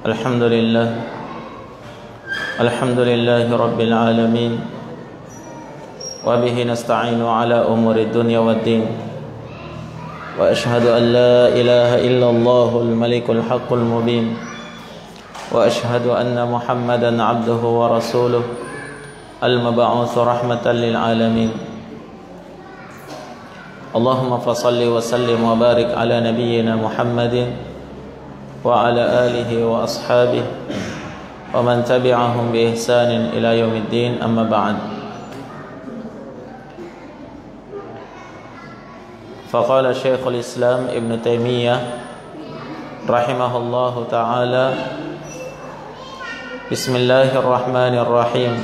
Alhamdulillah Alhamdulillahi Rabbil Alamin Wa bihi nasta'inu ala umuri dunya waddin Wa ashhadu an la ilaha illallahul malikul haqqul mubin Wa ashhadu anna Muhammadan abduhu wa rasuluh Al-mab'utsu rahmatan lil alamin Allahumma fasalli wa sallim wa barik ala nabiyyina Muhammadin wa ala alihi wa ashabihi wa man tabi'ahum bi ihsanin ila yaumiddin, amma ba'd. Faqala Syekhul Islam Ibn Taimiyah rahimahullahu ta'ala, Bismillahirrahmanirrahim.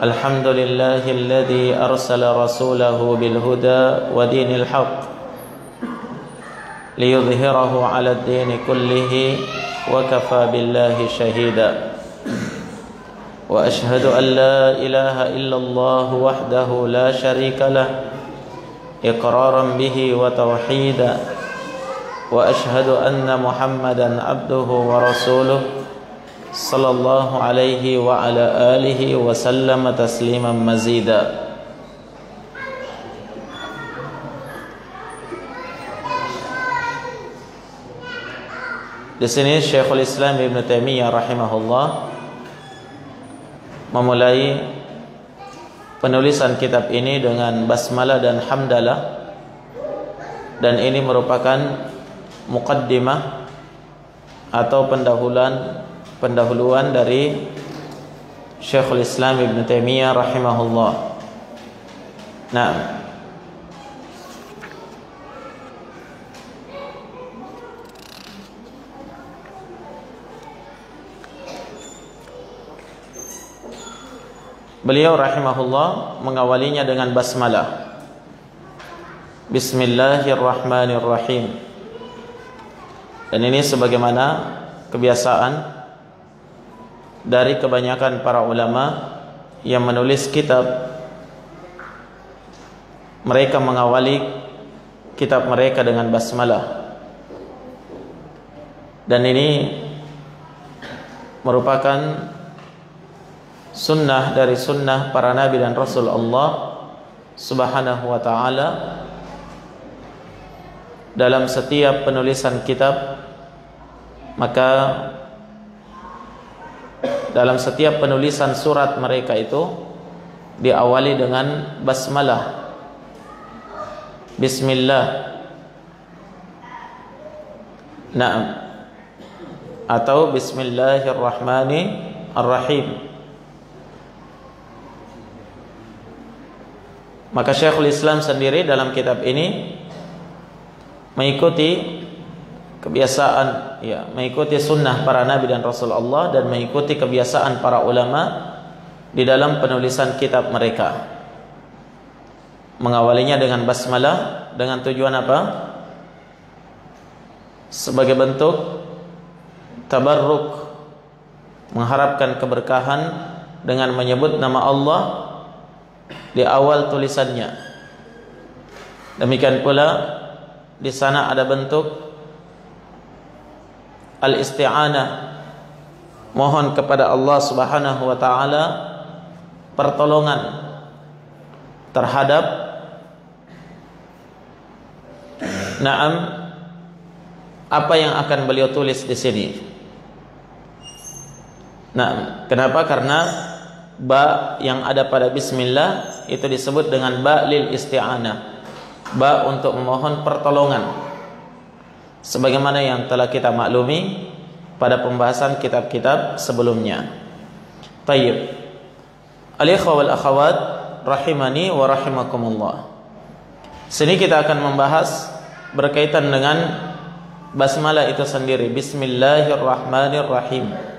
Alhamdulillahilladzi arsala rasulahu bil huda wa dinil haqq liyudhhirahu 'ala ad-din kullihi wa kafa billahi shahida. Wa ashhadu an la ilaha illallah wahdahu la sharika lah iqraran bihi wa tauhida. Wa ashhadu anna Muhammadan abduhu wa rasuluh sallallahu alaihi wa ala alihi wa sallama tasliman mazida. Di sini Syekhul Islam Ibn Taimiyah rahimahullah memulai penulisan kitab ini dengan basmalah dan hamdalah, dan ini merupakan muqaddimah atau pendahuluan dari Syekhul Islam Ibn Taimiyah rahimahullah. Nah, beliau rahimahullah mengawalinya dengan basmalah. Bismillahirrahmanirrahim. Dan ini sebagaimana kebiasaan dari kebanyakan para ulama yang menulis kitab, mereka mengawali kitab mereka dengan basmalah. Dan ini merupakan sunnah dari sunnah para nabi dan rasul Allah subhanahu wa ta'ala. Dalam setiap penulisan kitab, maka dalam setiap penulisan surat mereka itu diawali dengan basmalah, Bismillah, Naam, atau Bismillahirrahmanirrahim. Maka Syekhul Islam sendiri dalam kitab ini mengikuti kebiasaan, mengikuti sunnah para nabi dan rasul Allah, dan mengikuti kebiasaan para ulama di dalam penulisan kitab mereka. Mengawalinya dengan basmalah dengan tujuan apa? Sebagai bentuk tabarruk, mengharapkan keberkahan dengan menyebut nama Allah di awal tulisannya. Demikian pula di sana ada bentuk al-isti'anah, mohon kepada Allah Subhanahu wa taala pertolongan terhadap apa yang akan beliau tulis di sini. Kenapa? Karena ba yang ada pada bismillah itu disebut dengan ba lil isti'anah, ba untuk memohon pertolongan, sebagaimana yang telah kita maklumi pada pembahasan kitab-kitab sebelumnya. Tayyib, al-ikhwa wal akhawat rahimani wa rahimakumullah. Sini kita akan membahas berkaitan dengan basmalah itu sendiri, Bismillahirrahmanirrahim.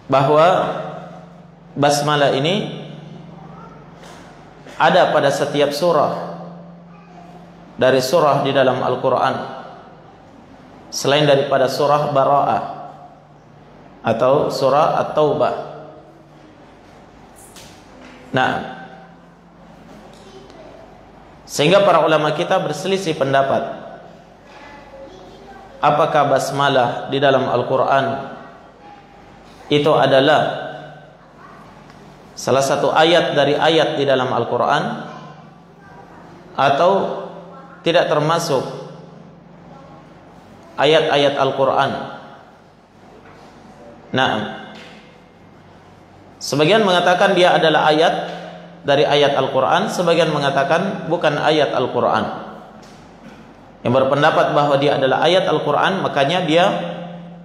Bahwa basmalah ini ada pada setiap surah dari surah di dalam Al-Quran, selain daripada surah Bara'ah atau surah At-Taubah. Sehingga para ulama kita berselisih pendapat apakah basmalah di dalam Al-Quran itu adalah salah satu ayat dari ayat di dalam Al-Quran atau tidak termasuk ayat-ayat Al-Quran. Nah, sebagian mengatakan dia adalah ayat dari ayat Al-Quran, sebagian mengatakan bukan ayat Al-Quran. Yang berpendapat bahwa dia adalah ayat Al-Quran, makanya dia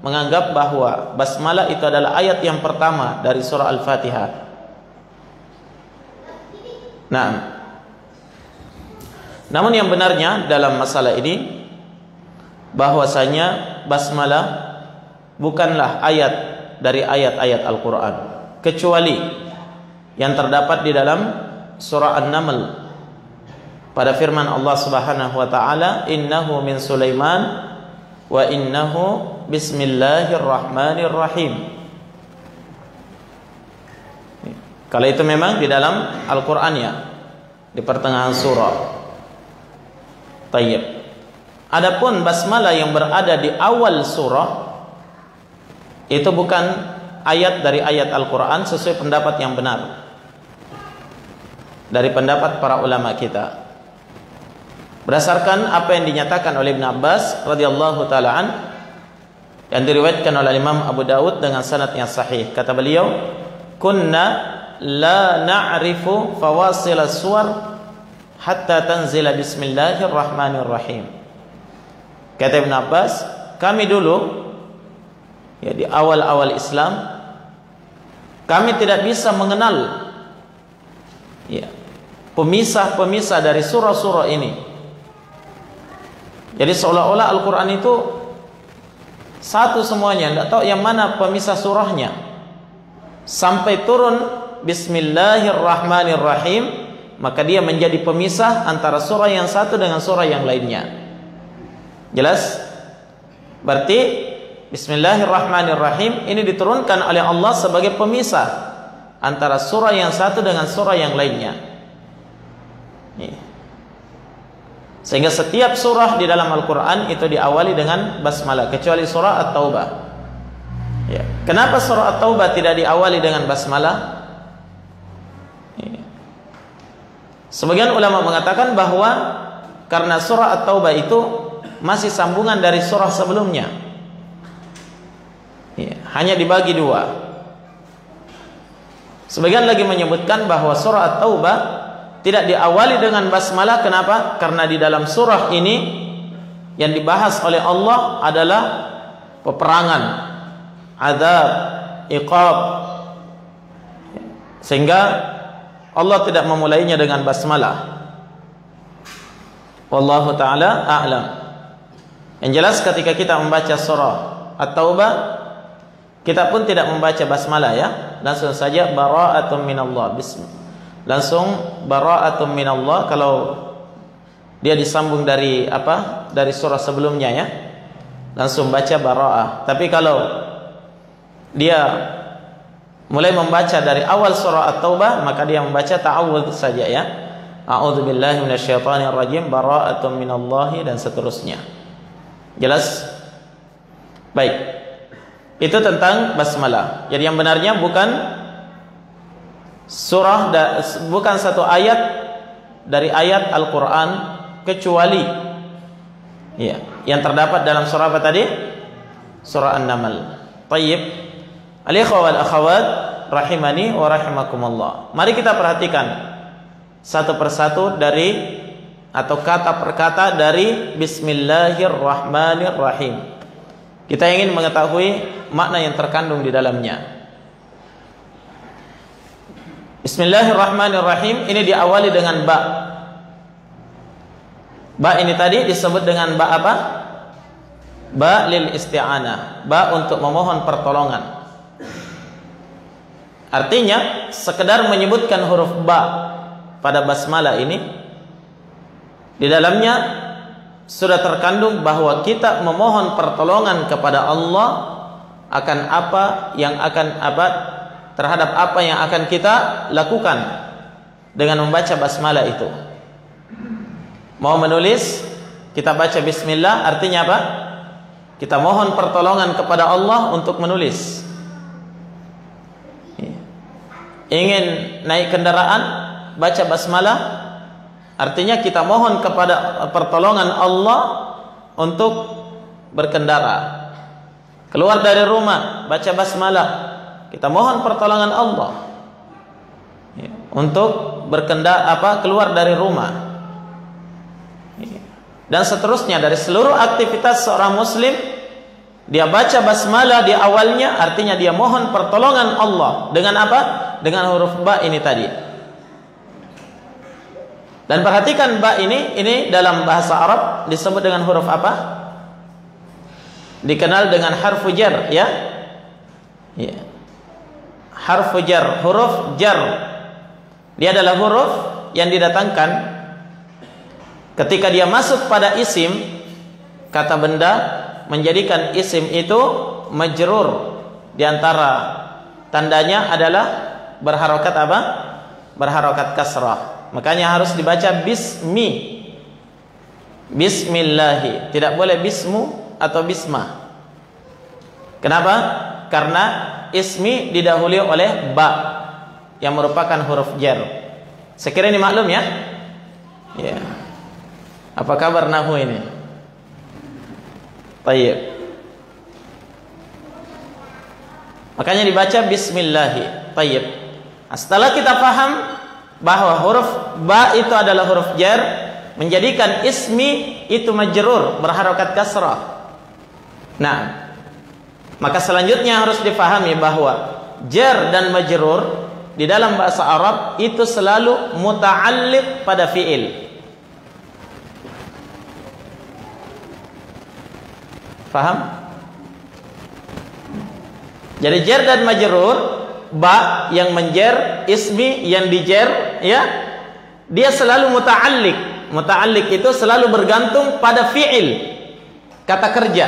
menganggap bahwa basmalah itu adalah ayat yang pertama dari surah Al-Fatihah. Nah, namun yang benarnya dalam masalah ini bahwasanya basmalah bukanlah ayat dari ayat-ayat Al-Quran, kecuali yang terdapat di dalam surah An-Naml pada firman Allah Subhanahu wa taala, innahu min Sulaiman wa innahu bismillahirrahmanirrahim. Kalau itu memang di dalam Al-Quran ya, di pertengahan surah. Tayyib. Adapun basmalah yang berada di awal surah itu bukan ayat dari ayat Al-Quran sesuai pendapat yang benar dari pendapat para ulama kita. Berdasarkan apa yang dinyatakan oleh Ibn Abbas radhiyallahu taala an, yang diriwayatkan oleh Imam Abu Dawud dengan sanad yang sahih, kata beliau, kunna la na'rifu fawasil as-suwar hatta tanzila bismillahirrahmanirrahim. Kata Ibn Abbas, kami dulu ya di awal-awal Islam, kami tidak bisa mengenal ya pemisah-pemisah dari surah-surah ini. Jadi seolah-olah Al-Quran itu satu semuanya, tidak tahu yang mana pemisah surahnya. Sampai turun Bismillahirrahmanirrahim, maka dia menjadi pemisah antara surah yang satu dengan surah yang lainnya. Jelas? Berarti Bismillahirrahmanirrahim ini diturunkan oleh Allah sebagai pemisah antara surah yang satu dengan surah yang lainnya. Sehingga setiap surah di dalam Al-Quran itu diawali dengan basmalah, kecuali surah At-Taubah. Ya. Kenapa surah At-Taubah tidak diawali dengan basmalah? Ya. Sebagian ulama mengatakan bahwa karena surah At-Taubah itu masih sambungan dari surah sebelumnya. Ya. Hanya dibagi dua. Sebagian lagi menyebutkan bahwa surah At-Taubah tidak diawali dengan basmalah. Kenapa? Karena di dalam surah ini yang dibahas oleh Allah adalah peperangan, azab, iqab, sehingga Allah tidak memulainya dengan basmalah. Wallahu ta'ala a'lam. Yang jelas ketika kita membaca surah At-Taubah, kita pun tidak membaca basmalah ya, langsung saja bara'atun minallah, bismillah. Langsung bara'atun minallah. Kalau dia disambung dari apa? Dari surah sebelumnya ya, langsung baca bara'ah. Tapi kalau dia mulai membaca dari awal surah At-Taubah, maka dia membaca ta'awudz saja ya. A'udzubillahi minasyaitonirrajim, bara'atun minallahi, dan seterusnya. Jelas? Baik. Itu tentang basmalah. Jadi yang benarnya bukan surah, bukan satu ayat dari ayat Al-Quran, kecuali ya, yang terdapat dalam surah apa tadi? Surah An-Naml. Tayyib. Al-ikhwa wal akhawat rahimani wa rahimakumullah. Mari kita perhatikan satu persatu dari atau kata per kata dari Bismillahirrahmanirrahim. Kita ingin mengetahui makna yang terkandung di dalamnya. Bismillahirrahmanirrahim ini diawali dengan ba. Ba ini tadi disebut dengan ba apa? Ba lil isti'anah, ba untuk memohon pertolongan. Artinya sekedar menyebutkan huruf ba pada basmalah ini, di dalamnya sudah terkandung bahwa kita memohon pertolongan kepada Allah akan apa yang akan terhadap apa yang akan kita lakukan dengan membaca basmalah itu. Mau menulis, kita baca bismillah, artinya apa? Kita mohon pertolongan kepada Allah untuk menulis. Ingin naik kendaraan, baca basmalah, artinya kita mohon kepada pertolongan Allah untuk berkendara. Keluar dari rumah, baca basmalah, kita mohon pertolongan Allah untuk berkendara, keluar dari rumah. Dan seterusnya, dari seluruh aktivitas seorang muslim, dia baca basmalah di awalnya, artinya dia mohon pertolongan Allah. Dengan apa? Dengan huruf ba ini tadi. Dan perhatikan ba ini dalam bahasa Arab disebut dengan huruf apa? Dikenal dengan harfu jar, ya. Harfu jar, huruf jar. Dia adalah huruf yang didatangkan ketika dia masuk pada isim, kata benda, menjadikan isim itu majrur. Di antara tandanya adalah berharokat apa? Berharokat kasrah. Makanya harus dibaca bismi, bismillahi. Tidak boleh bismu atau bismah. Kenapa? Karena ismi didahului oleh ba yang merupakan huruf jar. Sekira ini maklum ya? Ya. Apa kabar nahu ini? Tayyib. Makanya dibaca bismillahi. Tayyib. Setelah kita paham bahwa huruf ba itu adalah huruf jar, menjadikan ismi itu majrur, berharokat kasrah. Nah, maka selanjutnya harus difahami bahwa jar dan majrur di dalam bahasa Arab itu selalu muta'alliq pada fi'il. Faham? Jadi jar dan majrur, ba yang menjer, ismi yang dijer, ya, dia selalu muta'alliq. Muta'alliq itu selalu bergantung pada fi'il, kata kerja.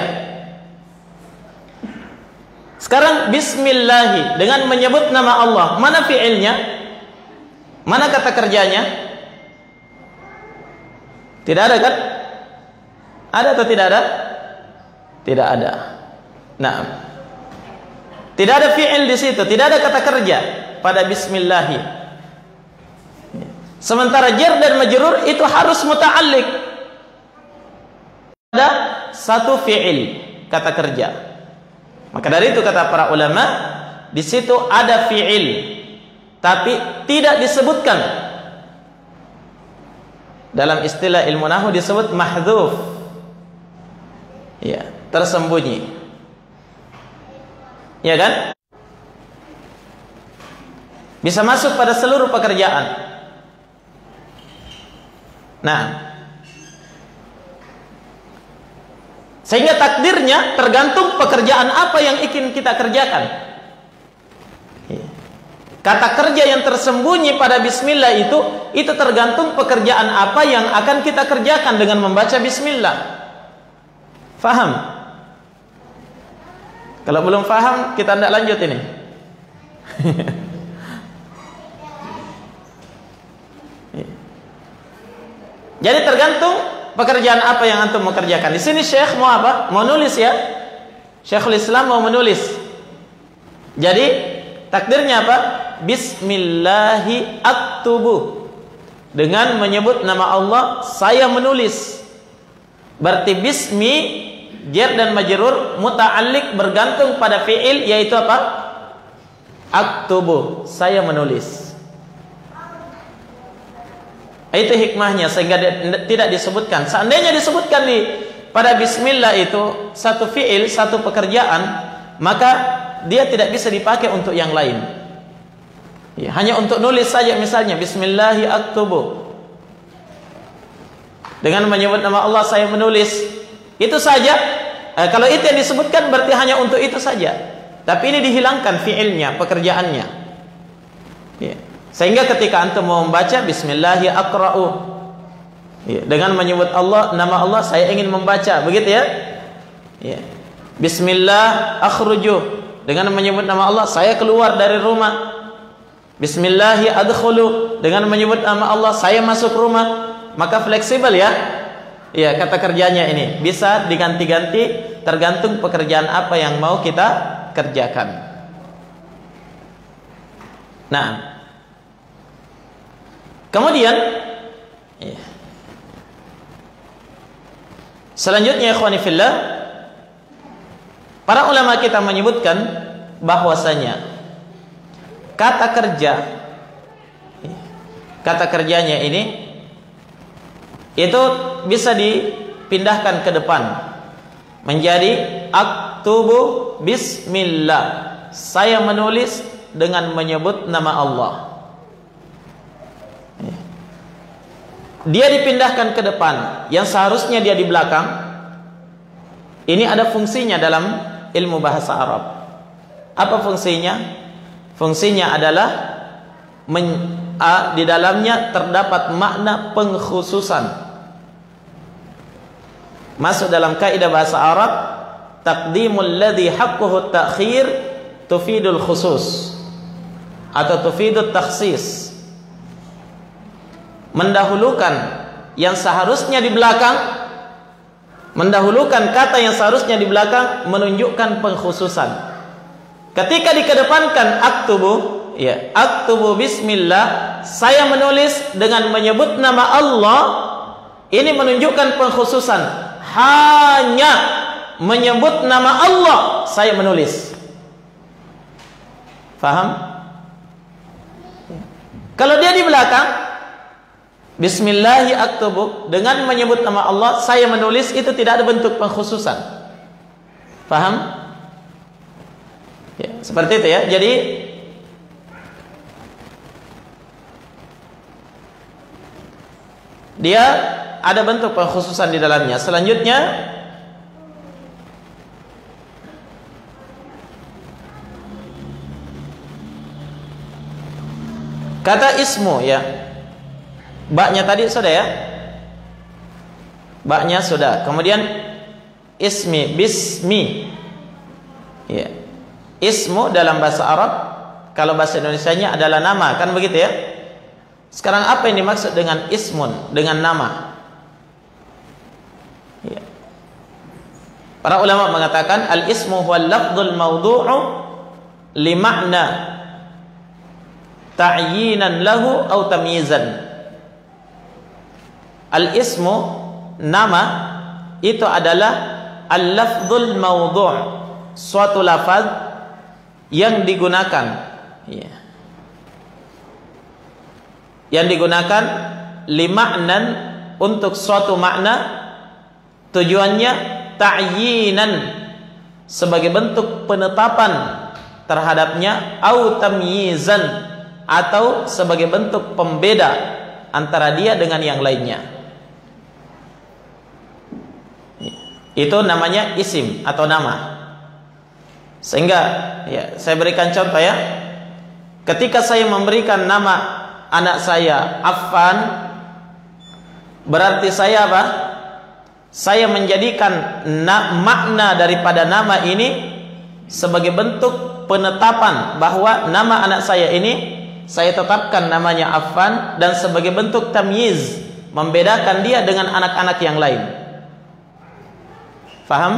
Sekarang bismillahi dengan menyebut nama Allah, mana fi'ilnya? Mana kata kerjanya? Tidak ada kan? Ada atau tidak ada? Tidak ada. Nah, tidak ada fi'il di situ, tidak ada kata kerja pada bismillahi. Sementara jar dan majrur itu harus muta'alliq. Ada satu fi'il, kata kerja. Maka dari itu kata para ulama, di situ ada fi'il, tapi tidak disebutkan. Dalam istilah ilmu nahwu disebut mahdhuf. Ya, tersembunyi. Ya kan? Bisa masuk pada seluruh pekerjaan. Nah, sehingga takdirnya tergantung pekerjaan apa yang ingin kita kerjakan. Kata kerja yang tersembunyi pada bismillah itu tergantung pekerjaan apa yang akan kita kerjakan dengan membaca bismillah. Faham? Kalau belum faham, kita tidak lanjut ini. Jadi tergantung pekerjaan apa yang antum mau kerjakan. Di sini Syekh mau apa? Mau nulis ya. Syekhul Islam mau menulis. Jadi takdirnya apa? Bismillahi aktubu. Dengan menyebut nama Allah, saya menulis. Berarti bismi, jar dan majrur muta'alliq bergantung pada fi'il, yaitu apa? Aktubu, saya menulis. Itu hikmahnya sehingga tidak disebutkan. Seandainya disebutkan pada bismillah itu satu fi'il, satu pekerjaan, maka dia tidak bisa dipakai untuk yang lain. Ya, hanya untuk nulis saja, misalnya bismillahi aktubu. Dengan menyebut nama Allah saya menulis. Itu saja. Kalau itu yang disebutkan berarti hanya untuk itu saja. Tapi ini dihilangkan fi'ilnya, pekerjaannya. Ya. Sehingga ketika antum mau membaca bismillahi aqra'u, ya, dengan menyebut Allah, nama Allah saya ingin membaca, begitu ya? Ya. Bismillah akhruju, dengan menyebut nama Allah saya keluar dari rumah. Bismillahi adkhulu, dengan menyebut nama Allah saya masuk rumah. Maka fleksibel ya. Ya, kata kerjanya ini bisa diganti-ganti tergantung pekerjaan apa yang mau kita kerjakan. Nah, kemudian selanjutnya ikhwani fillah, para ulama kita menyebutkan bahwasanya kata kerjanya ini itu bisa dipindahkan ke depan menjadi aktubu bismillah, saya menulis dengan menyebut nama Allah. Dia dipindahkan ke depan, yang seharusnya dia di belakang. Ini ada fungsinya dalam ilmu bahasa Arab. Apa fungsinya? Fungsinya adalah di dalamnya terdapat makna pengkhususan. Masuk dalam kaidah bahasa Arab, taqdimul ladzi haqquhu at-ta'khir tufidul khusus atau tufidut takhsis. Mendahulukan yang seharusnya di belakang, mendahulukan kata yang seharusnya di belakang menunjukkan pengkhususan. Ketika dikedepankan aktubu bismillah, saya menulis dengan menyebut nama Allah, ini menunjukkan pengkhususan. Hanya menyebut nama Allah saya menulis. Faham? Kalau dia di belakang, bismillahi aktubu, dengan menyebut nama Allah saya menulis, itu tidak ada bentuk pengkhususan. Faham? Ya, seperti itu ya. Jadi dia ada bentuk pengkhususan di dalamnya. Selanjutnya kata ismu ya. Baknya tadi sudah ya. Baknya sudah. Kemudian ismi, bismi. Ya. Ismu dalam bahasa Arab, kalau bahasa Indonesianya adalah nama, kan begitu ya? Sekarang apa yang dimaksud dengan ismun, dengan nama? Ya. Para ulama mengatakan al-ismu huwal lafdzul mawdu'u li ma'na ta'yinan lahu atau tamyizan. Al-ismu, nama, itu adalah al-lafdzul mawdu', suatu lafaz yang digunakan, ya, yang digunakan lima'nan, untuk suatu makna, tujuannya ta'yinan, sebagai bentuk penetapan terhadapnya, au tamyizan, atau sebagai bentuk pembeda antara dia dengan yang lainnya. Itu namanya isim atau nama. Sehingga ya, saya berikan contoh ya. Ketika saya memberikan nama anak saya Affan, berarti saya apa? Saya menjadikan makna daripada nama ini sebagai bentuk penetapan bahwa nama anak saya ini, saya tetapkan namanya Affan, dan sebagai bentuk tamyiz, membedakan dia dengan anak-anak yang lain. Faham?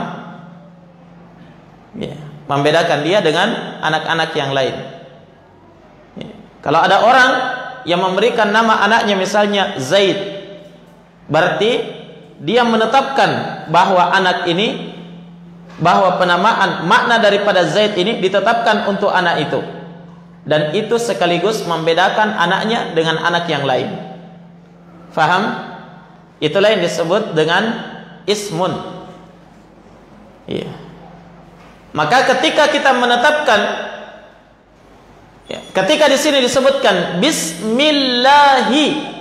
Ya, membedakan dia dengan anak-anak yang lain. Ya. Kalau ada orang yang memberikan nama anaknya misalnya Zaid, berarti dia menetapkan bahwa anak ini, bahwa penamaan makna daripada Zaid ini ditetapkan untuk anak itu, dan itu sekaligus membedakan anaknya dengan anak yang lain. Faham? Itulah yang disebut dengan ismun. Iya. Maka ketika kita menetapkan, ya, ketika di sini disebutkan Bismillahi,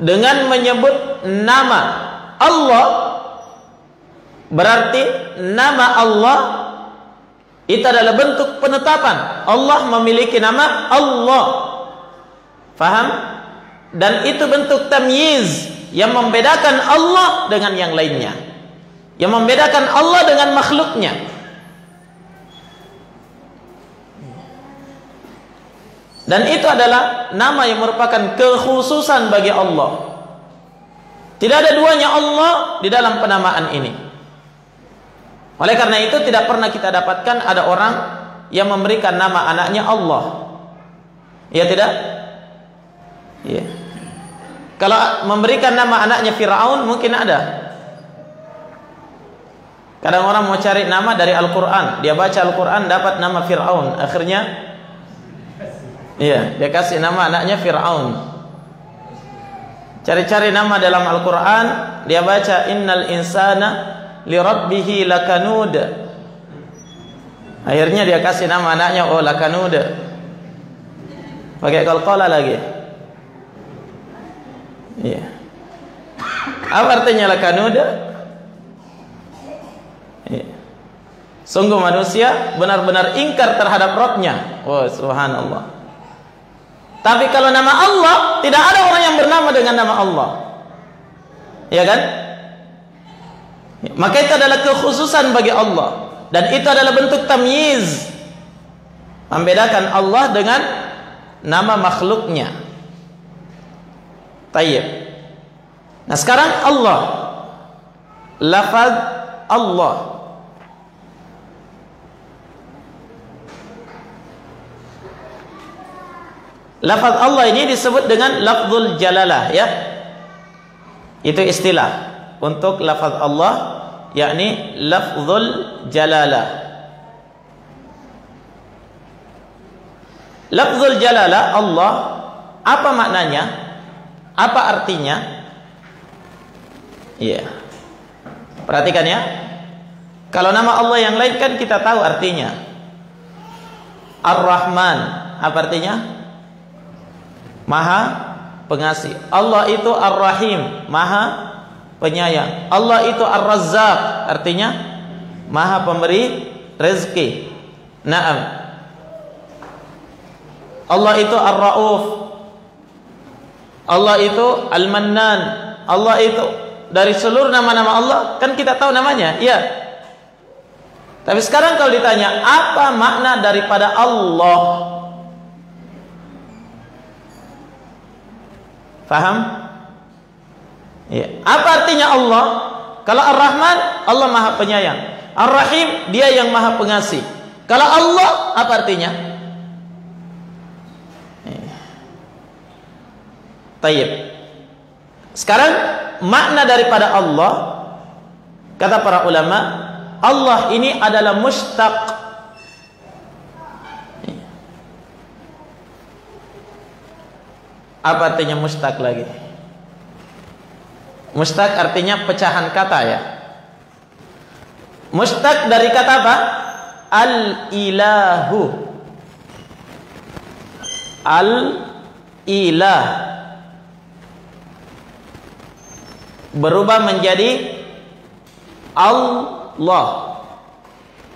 dengan menyebut nama Allah, berarti nama Allah itu adalah bentuk penetapan Allah memiliki nama Allah. Faham? Dan itu bentuk tamyiz yang membedakan Allah dengan yang lainnya, yang membedakan Allah dengan makhluknya. Dan itu adalah nama yang merupakan kekhususan bagi Allah. Tidak ada duanya Allah di dalam penamaan ini. Oleh karena itu tidak pernah kita dapatkan ada orang yang memberikan nama anaknya Allah. Ya tidak? Ya. Kalau memberikan nama anaknya Fir'aun mungkin ada. Kadang orang mau cari nama dari Al-Quran, dia baca Al-Quran dapat nama Fir'aun, akhirnya iya, dia kasih nama anaknya Fir'aun. Cari-cari nama dalam Al-Quran, dia baca innal insana li rabbihi lakanud, akhirnya dia kasih nama anaknya lakanud, pakai qalqalah lagi. Iya. Apa artinya lakanud? Sungguh manusia benar-benar ingkar terhadap Rabb-nya. Oh, subhanallah. Tapi kalau nama Allah, tidak ada orang yang bernama dengan nama Allah. Ya kan? Maka itu adalah kekhususan bagi Allah. Dan itu adalah bentuk tamyiz, membedakan Allah dengan nama makhluknya. Tayyib. Nah sekarang Allah, lafaz Allah. Lafaz Allah ini disebut dengan lafzul jalalah, ya. Itu istilah untuk lafaz Allah, yakni lafzul jalalah. Lafzul jalalah Allah, apa maknanya? Apa artinya? Iya. Perhatikan ya. Kalau nama Allah yang lain kan kita tahu artinya. Ar-Rahman, apa artinya? Maha pengasih. Allah itu Ar-Rahim, Maha penyayang. Allah itu Ar-Razzaq, artinya Maha pemberi rezeki. Naam. Allah itu Ar-Rauf. Allah itu Al-Mannan. Allah itu, dari seluruh nama-nama Allah kan kita tahu namanya, iya. Tapi sekarang kalau ditanya apa makna daripada Allah? Faham? Ya. Apa artinya Allah? Kalau Ar-Rahman, Allah Maha Penyayang. Ar-Rahim, Dia yang Maha Pengasih. Kalau Allah, apa artinya? Tayyib. Sekarang makna daripada Allah, kata para ulama, Allah ini adalah mushtaq. Apa artinya mushtaq lagi? Mushtaq artinya pecahan kata, ya. Mushtaq dari kata apa? Al-ilahu. Al-ilah berubah menjadi Allah.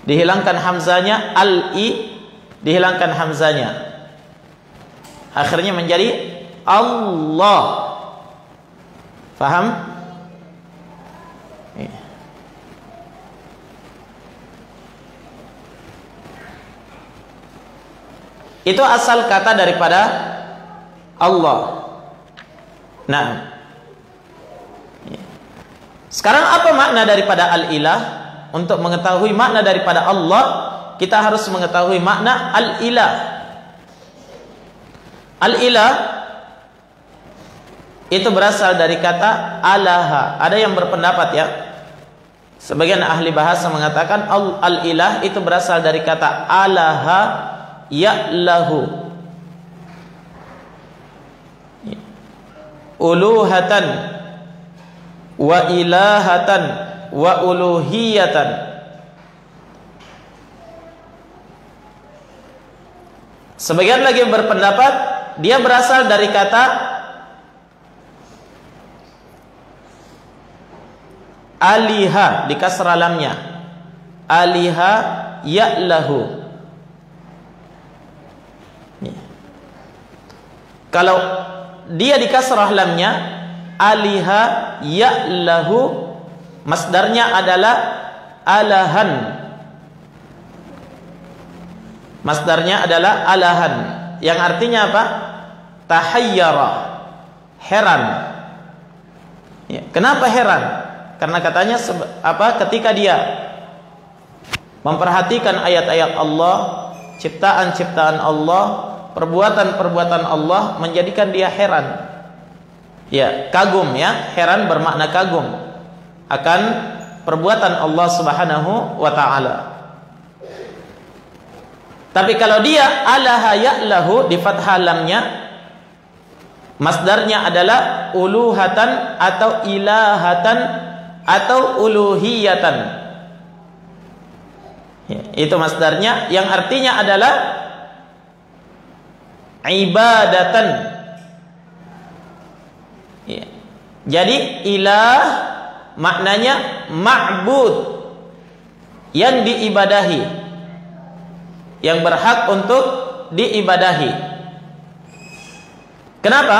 Dihilangkan hamzanya, al-i dihilangkan hamzanya. Akhirnya menjadi Allah. Faham? Itu asal kata daripada Allah. Nah, sekarang apa makna daripada al-ilah? Untuk mengetahui makna daripada Allah, kita harus mengetahui makna al-ilah. Al-ilah itu berasal dari kata alaha. Ada yang berpendapat, ya, sebagian ahli bahasa mengatakan al-ilah itu berasal dari kata alaha ya'lahu, uluhatan wa ilahatan wa uluhiyatan. Sebagian lagi berpendapat dia berasal dari kata aliha, di kasrah lamnya, aliha ya'lahu. Kalau dia di kasrah lamnya, aliha ya'lahu, masdarnya adalah alahan. Masdarnya adalah alahan, yang artinya apa? Tahayyara, heran. Ya, kenapa heran? Karena katanya ketika dia memperhatikan ayat-ayat Allah, ciptaan-ciptaan Allah, perbuatan-perbuatan Allah, menjadikan dia heran. Ya, kagum ya, heran bermakna kagum akan perbuatan Allah Subhanahu wa taala. Tapi kalau dia alaha ya'lahu, di fathah lamnya, masdarnya adalah uluhatan atau ilahatan atau uluhiyatan. Ya, itu masdarnya, yang artinya adalah ibadatan. Ya. Jadi ilah maknanya ma'bud, yang diibadahi, yang berhak untuk diibadahi. Kenapa?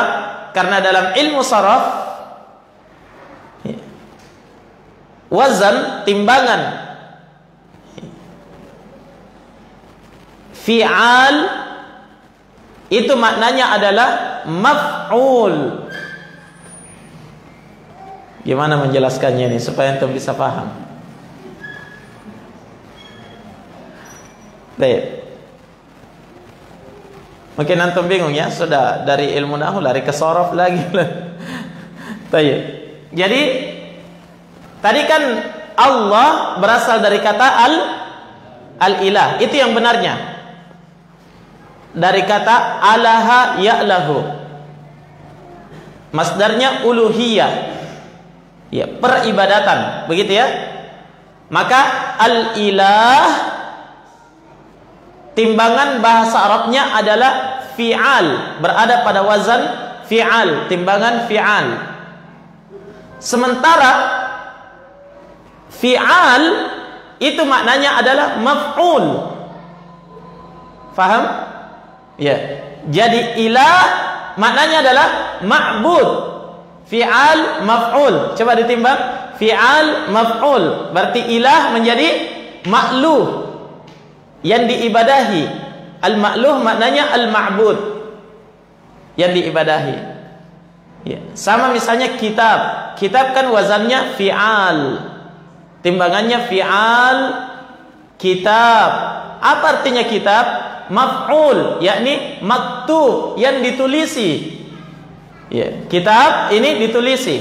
Karena dalam ilmu saraf, wazan, timbangan, fi'al itu maknanya adalah maf'ul. Gimana menjelaskannya ini supaya antum bisa paham? Baik. Mungkin antum bingung ya, sudah dari ilmu nahwu lari ke sorof lagi. Baik. Jadi tadi kan Allah berasal dari kata al-ilah. Itu yang benarnya. Dari kata alaha ya'lahu. Masdarnya uluhiyah. Ya, peribadatan, begitu ya. Maka al-ilah, timbangan bahasa Arabnya adalah fi'al, berada pada wazan fi'al, timbangan fi'al. Sementara fi'al itu maknanya adalah maf'ul. Faham? Ya. Jadi ilah maknanya adalah ma'bud. Fi'al maf'ul. Coba ditimbang. Fi'al maf'ul. Berarti ilah menjadi ma'luh, yang diibadahi. Al-ma'luh maknanya al-ma'bud, yang diibadahi. Ya. Sama misalnya kitab. Kitab kan wazannya fi'al, timbangannya fi'al kitab. Apa artinya kitab? Maf'ul, yakni maktub, yang ditulisi. Ya, kitab ini ditulisi.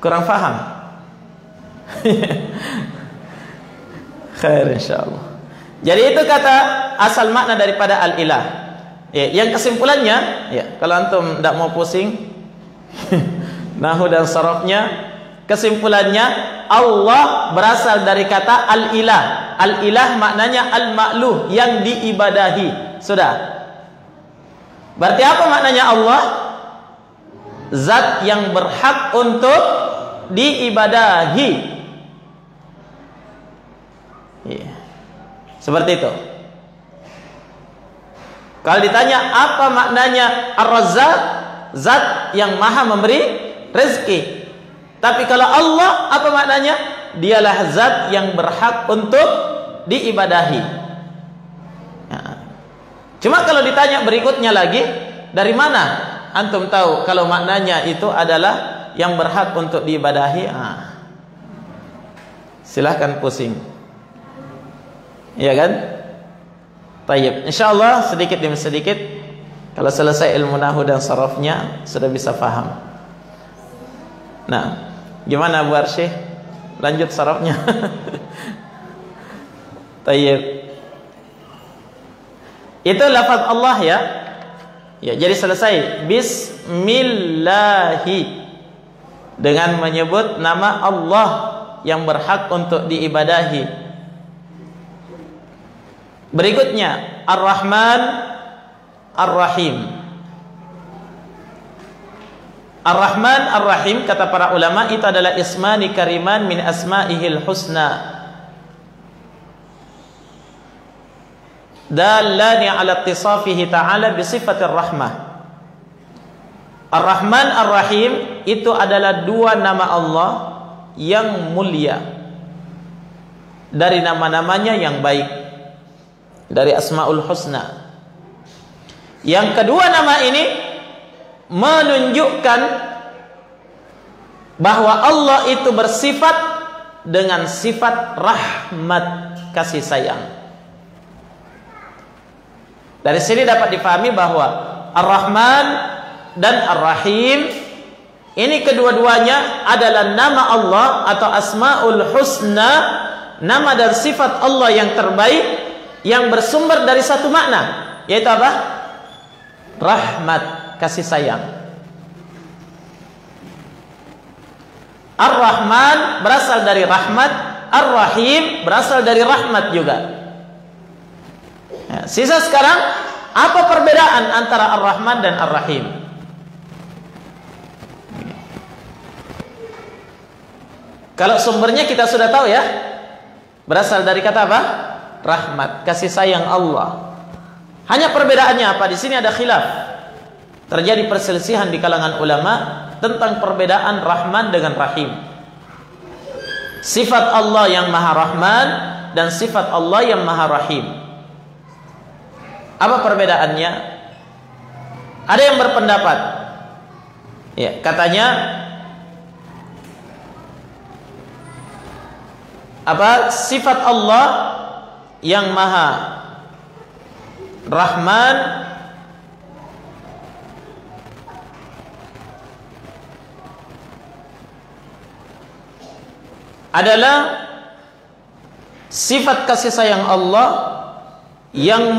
Kurang paham? Khair insyaallah. Jadi itu kata asal makna daripada al-ilah. Ya, yang kesimpulannya, ya, kalau antum tidak mau pusing nahwu dan sarafnya, kesimpulannya Allah berasal dari kata al-ilah. Al-ilah maknanya al-ma'luh, yang diibadahi. Sudah. Berarti apa maknanya Allah? Zat yang berhak untuk diibadahi. Ya. Seperti itu. Kalau ditanya apa maknanya Ar-Razzaq, zat yang maha memberi rezeki. Tapi kalau Allah, apa maknanya? Dialah zat yang berhak untuk diibadahi. Cuma kalau ditanya berikutnya lagi, dari mana antum tahu kalau maknanya itu adalah yang berhak untuk diibadahi? Silahkan pusing. Iya kan? Tayyib. Insyaallah sedikit demi sedikit, kalau selesai ilmu nahwu dan sarafnya sudah bisa paham. Nah, gimana Bu Arsyih? Lanjut sarafnya. Tayyib. Itu lafaz Allah ya. Ya, jadi selesai. Bismillahi, dengan menyebut nama Allah yang berhak untuk diibadahi. Berikutnya Ar-Rahman Ar-Rahim. Ar-Rahman Ar-Rahim, kata para ulama, itu adalah ismani kariman min asma'ihil husna, dalani ala ittisafihi ta'ala bisifatir rahmah. Ar-Rahman Ar-Rahim itu adalah dua nama Allah yang mulia, dari nama-namanya yang baik, dari Asmaul Husna. Yang kedua nama ini menunjukkan bahwa Allah itu bersifat dengan sifat rahmat, kasih sayang. Dari sini dapat dipahami bahwa Ar-Rahman dan Ar-Rahim ini kedua-duanya adalah nama Allah atau Asmaul Husna, nama dan sifat Allah yang terbaik yang bersumber dari satu makna, yaitu apa? Rahmat, kasih sayang. Ar-Rahman berasal dari rahmat, Ar-Rahim berasal dari rahmat juga. Ya, sisa sekarang, apa perbedaan antara Ar-Rahman dan Ar-Rahim? Kalau sumbernya kita sudah tahu ya, berasal dari kata apa? Rahmat, kasih sayang Allah. Hanya perbedaannya apa? Di sini ada khilaf. Terjadi perselisihan di kalangan ulama tentang perbedaan Rahman dengan Rahim. Sifat Allah yang Maha Rahman dan sifat Allah yang Maha Rahim. Apa perbedaannya? Ada yang berpendapat, ya, katanya apa? Sifat Allah yang Maha Rahman adalah sifat kasih sayang Allah yang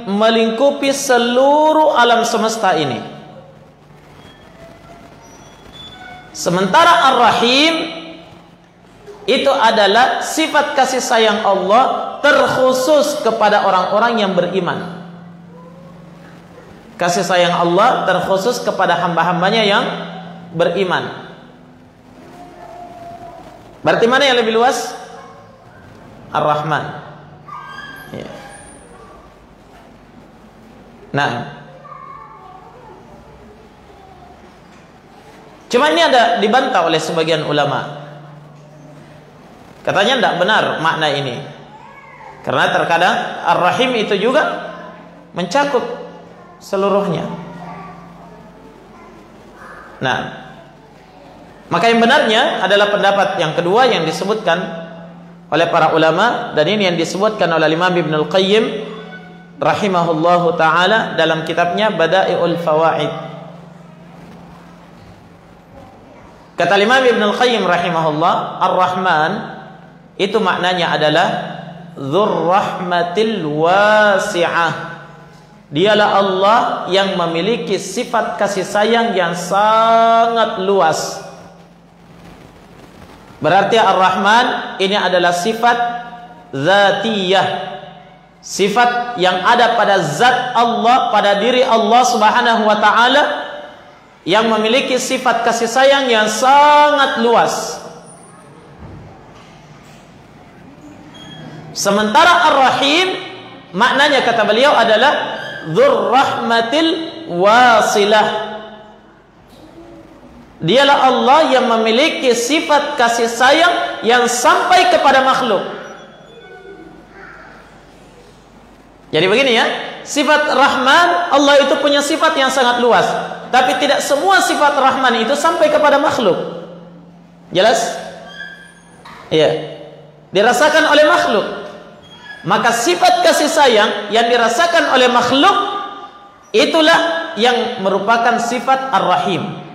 melingkupi seluruh alam semesta ini. Sementara Ar-Rahim itu adalah sifat kasih sayang Allah terkhusus kepada orang-orang yang beriman. Kasih sayang Allah terkhusus kepada hamba-hambanya yang beriman. Berarti mana yang lebih luas? Ar-Rahman. Ya. Nah, cuma ini ada dibantah oleh sebagian ulama. Katanya tidak benar makna ini, karena terkadang Ar-Rahim itu juga mencakup seluruhnya. Nah, maka yang benarnya adalah pendapat yang kedua yang disebutkan oleh para ulama, dan ini yang disebutkan oleh Imam Ibnul Qayyim rahimahullahu taala dalam kitabnya Bada'iul Fawaid. Kata Imam Ibnul Qayyim rahimahullah, Ar-Rahman itu maknanya adalah Dzur Rahmatil Wasi'ah. Dialah Allah yang memiliki sifat kasih sayang yang sangat luas. Berarti Ar-Rahman ini adalah sifat zatiyah, sifat yang ada pada zat Allah, pada diri Allah Subhanahu wa taala, yang memiliki sifat kasih sayang yang sangat luas. Sementara Ar-Rahim maknanya kata beliau adalah Dzur Rahmatil Wasilah. Dialah Allah yang memiliki sifat kasih sayang yang sampai kepada makhluk. Jadi begini ya, sifat Rahman, Allah itu punya sifat yang sangat luas, tapi tidak semua sifat Rahman itu sampai kepada makhluk. Jelas? Iya. Dirasakan oleh makhluk. Maka sifat kasih sayang yang dirasakan oleh makhluk itulah yang merupakan sifat Ar-Rahim.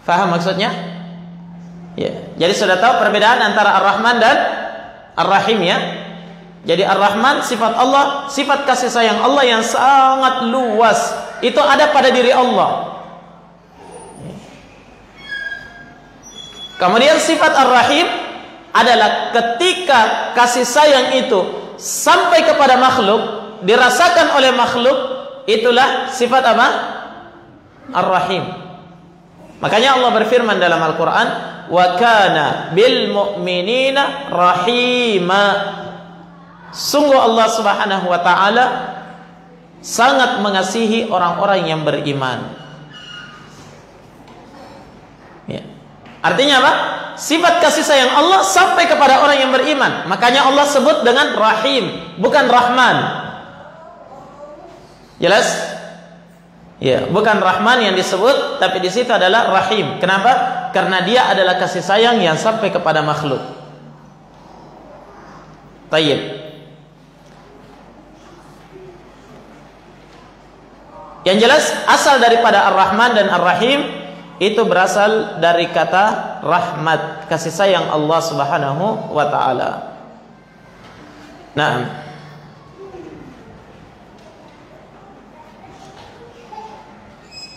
Faham maksudnya? Ya. Jadi sudah tahu perbedaan antara Ar-Rahman dan Ar-Rahim ya. Jadi Ar-Rahman sifat Allah, sifat kasih sayang Allah yang sangat luas. Itu ada pada diri Allah. Kemudian sifat Ar-Rahim adalah ketika kasih sayang itu sampai kepada makhluk, dirasakan oleh makhluk, itulah sifat apa? Ar-Rahim. Makanya Allah berfirman dalam Al-Quran, wa kana bil mu'minina rahima. Sungguh Allah Subhanahu wa taala sangat mengasihi orang-orang yang beriman. Ya. Artinya apa? Sifat kasih sayang Allah sampai kepada orang yang beriman. Makanya Allah sebut dengan Rahim, bukan Rahman. Jelas? Ya, bukan Rahman yang disebut, tapi di situ adalah Rahim. Kenapa? Karena dia adalah kasih sayang yang sampai kepada makhluk. Tayyib. Yang jelas asal daripada Ar-Rahman dan Ar-Rahim itu berasal dari kata rahmat, kasih sayang Allah Subhanahu wa taala. Nah,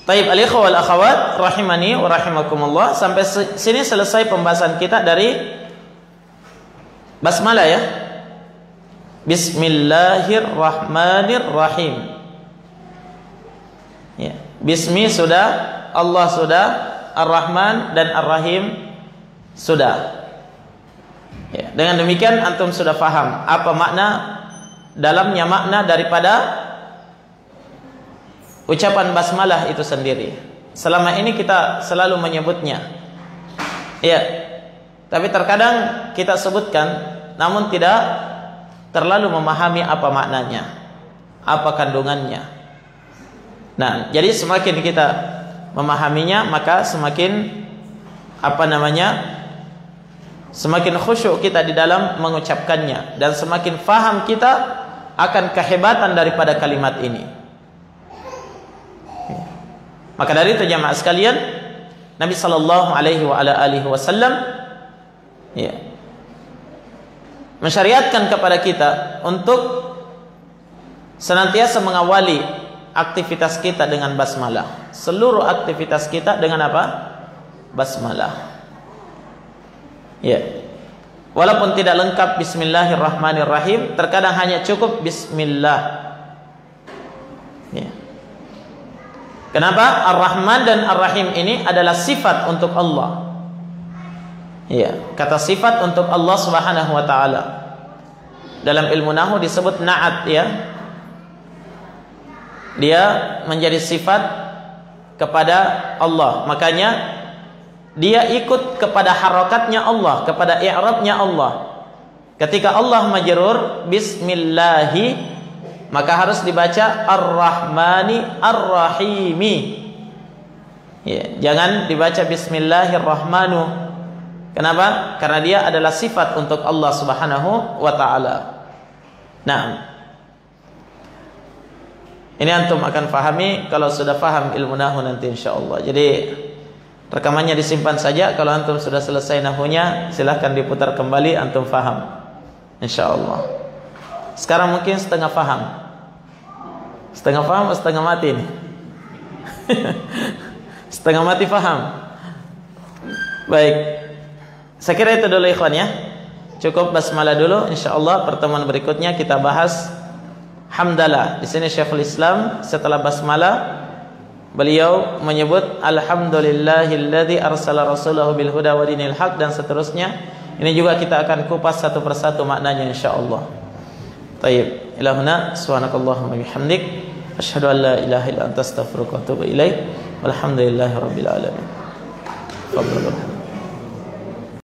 Taib al-ikhwa wal akhawat rahimani wa rahimakumullah. Sampai sini selesai pembahasan kita dari basmalah ya. Bismillahirrahmanirrahim. Ya, bismi sudah, Allah sudah, Ar-Rahman dan Ar-Rahim sudah. Ya, dengan demikian antum sudah faham apa makna dalamnya makna daripada ucapan basmalah itu sendiri. Selama ini kita selalu menyebutnya. Ya. Tapi terkadang kita sebutkan namun tidak terlalu memahami apa maknanya, apa kandungannya. Nah, jadi semakin kita memahaminya maka semakin semakin khusyuk kita di dalam mengucapkannya dan semakin faham kita akan kehebatan daripada kalimat ini. Maka dari itu jamaah sekalian, Nabi sallallahu alaihi wasallam ya, mensyariatkan kepada kita untuk senantiasa mengawali aktivitas kita dengan basmalah. Seluruh aktivitas kita dengan apa? Basmalah. Ya. Walaupun tidak lengkap bismillahirrahmanirrahim, terkadang hanya cukup bismillah. Ya. Kenapa? Ar-Rahman dan Ar-Rahim ini adalah sifat untuk Allah. Ya, kata sifat untuk Allah Subhanahu wa taala. Dalam ilmu nahwu disebut na'at ya. Dia menjadi sifat kepada Allah. Makanya dia ikut kepada harakatnya Allah, kepada i'rabnya Allah. Ketika Allah majrur bismillahi, maka harus dibaca Ar-Rahmani Ar-Rahimi. Ya, jangan dibaca Bismillahirrahmanu. Kenapa? Karena dia adalah sifat untuk Allah Subhanahu wa taala. Nah, ini antum akan pahami kalau sudah paham ilmu nahwu nanti insyaallah. Jadi rekamannya disimpan saja. Kalau antum sudah selesai nahwunya, silahkan diputar kembali, antum paham insyaallah. Sekarang mungkin setengah paham. Setengah paham atau setengah mati nih? Setengah mati paham. Baik. Saya kira itu dulu ikhwan ya. Cukup basmalah dulu. Insyaallah pertemuan berikutnya kita bahas hamdalah. Di sini Syekhul Islam setelah basmalah beliau menyebut alhamdulillahilladzi arsala rasulahu bil huda wa dinil haq dan seterusnya. Ini juga kita akan kupas satu persatu maknanya insyaallah. Tayyib. Ila huna subhanakallahumma bihamdik asyhadu an la ilaha illa anta astaghfiruka wa atubu ilaik. Walhamdulillahirabbil alamin. Fadhlu.